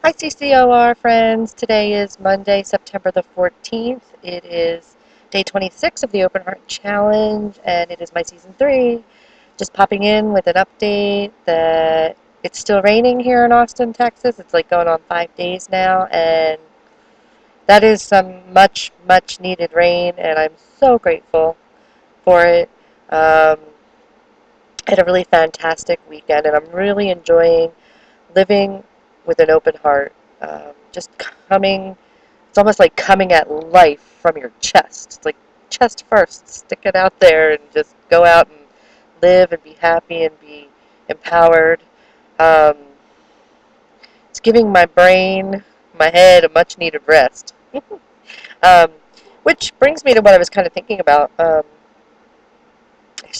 Hi CCOR friends. Today is Monday, September the 14th. It is day 26 of the Open Heart Challenge, and it is my season 3. Just popping in with an update that it's still raining here in Austin, Texas. It's like going on 5 days now, and that is some much, much needed rain, and I'm so grateful for it. I had a really fantastic weekend, and I'm really enjoying living with an open heart. Just coming, it's almost like coming at life from your chest. It's like chest first, stick it out there and just go out and live and be happy and be empowered. Um, it's giving my brain, my head, a much needed rest. um, which brings me to what I was kind of thinking about. It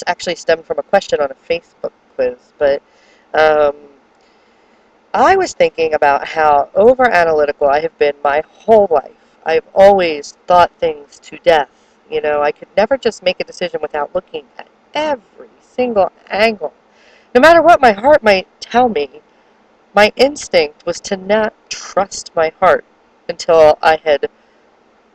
actually stemmed from a question on a Facebook quiz, but um, I was thinking about how over analytical I have been my whole life. I've always thought things to death. You know, I could never just make a decision without looking at every single angle. No matter what my heart might tell me, my instinct was to not trust my heart until I had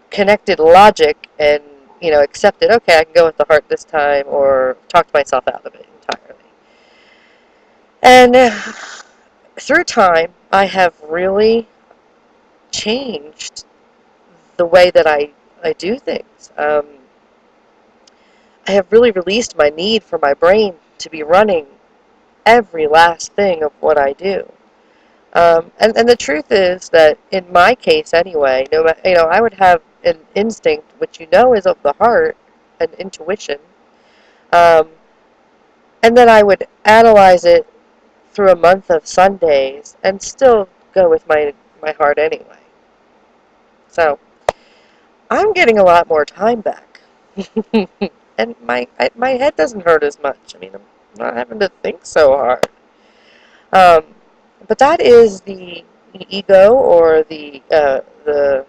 connected logic and, accepted, okay, I can go with the heart this time, or talked myself out of it entirely. And through time, I have really changed the way that I do things. I have really released my need for my brain to be running every last thing of what I do. And the truth is that in my case anyway, I would have an instinct, which is of the heart, an intuition, um, and then I would analyze it through a month of Sundays and still go with my heart anyway. So I'm getting a lot more time back. And my head doesn't hurt as much. I mean, I'm not having to think so hard. Um, but that is the ego, or the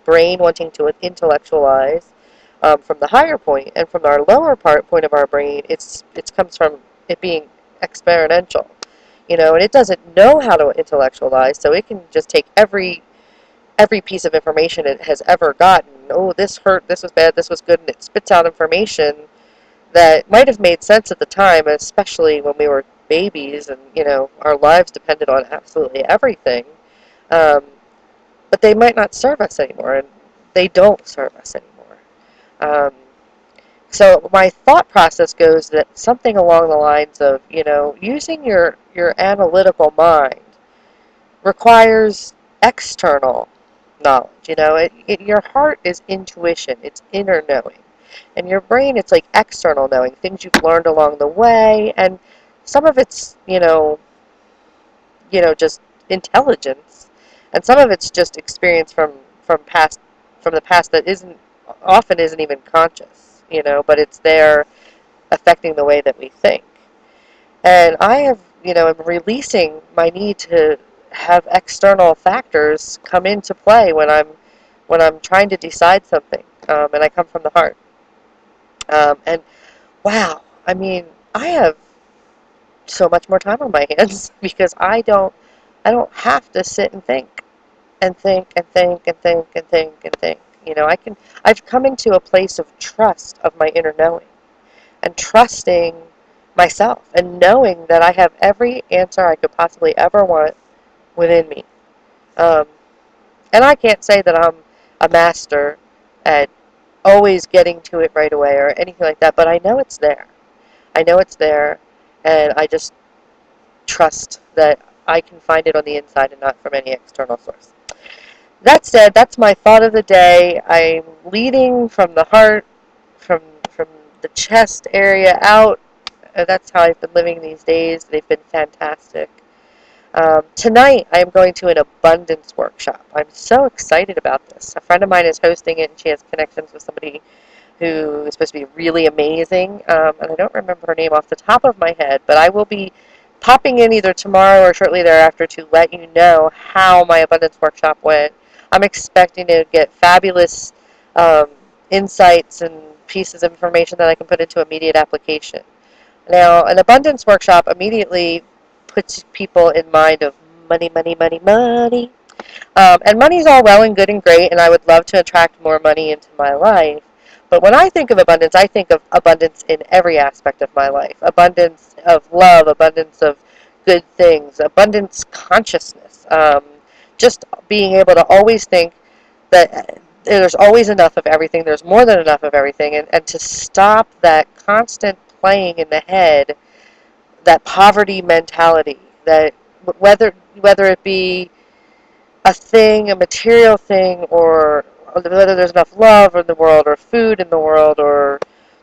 brain wanting to intellectualize from the higher point, and from our lower point of our brain, it comes from it being experiential, and it doesn't know how to intellectualize, so it can just take every piece of information it has ever gotten. Oh, this hurt, this was bad, this was good, and it spits out information that might have made sense at the time, especially when we were babies and, our lives depended on absolutely everything. Um, but they might not serve us anymore, and they don't serve us anymore. Um, so my thought process goes that something along the lines of, using your analytical mind requires external knowledge. Your heart is intuition, it's inner knowing. And your brain, it's like external knowing, things you've learned along the way, and some of it's, just intelligence, and some of it's just experience from the past that isn't even conscious, but it's there affecting the way that we think. And I have, am releasing my need to have external factors come into play when I'm trying to decide something, and I come from the heart. And wow, I mean, I have so much more time on my hands because I don't have to sit and think and think and think and think and think and think. I've come into a place of trust of my inner knowing, and trusting myself, and knowing that I have every answer I could possibly ever want within me. Um, and I can't say that I'm a master at always getting to it right away or anything like that, but I know it's there. I know it's there, and I just trust that I can find it on the inside and not from any external source. That said, that's my thought of the day. I'm leading from the heart, from from the chest area out. That's how I've been living these days. They've been fantastic. Tonight, I am going to an abundance workshop. I'm so excited about this. A friend of mine is hosting it, and she has connections with somebody who is supposed to be really amazing. And I don't remember her name off the top of my head, but I will be popping in either tomorrow or shortly thereafter to let you know how my abundance workshop went. I'm expecting to get fabulous um, insights and pieces of information that I can put into immediate application. Now, an abundance workshop immediately puts people in mind of money, money, money, money. And money's all well and good and great, and I would love to attract more money into my life. But when I think of abundance, I think of abundance in every aspect of my life. Abundance of love, abundance of good things, abundance consciousness. Just being able to always think that there's always enough of everything, there's more than enough of everything, and to stop that constant playing in the head, that poverty mentality, that whether it be a thing, a material thing, or whether there's enough love in the world, or food in the world, or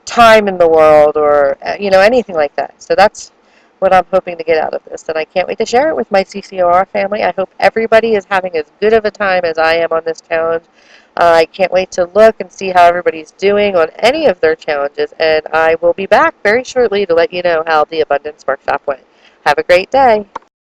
time in the world, or anything like that. So that's what I'm hoping to get out of this, and I can't wait to share it with my CCOR family. I hope everybody is having as good of a time as I am on this challenge. I can't wait to look and see how everybody's doing on any of their challenges, and I will be back very shortly to let you know how the Abundance Workshop went. Have a great day.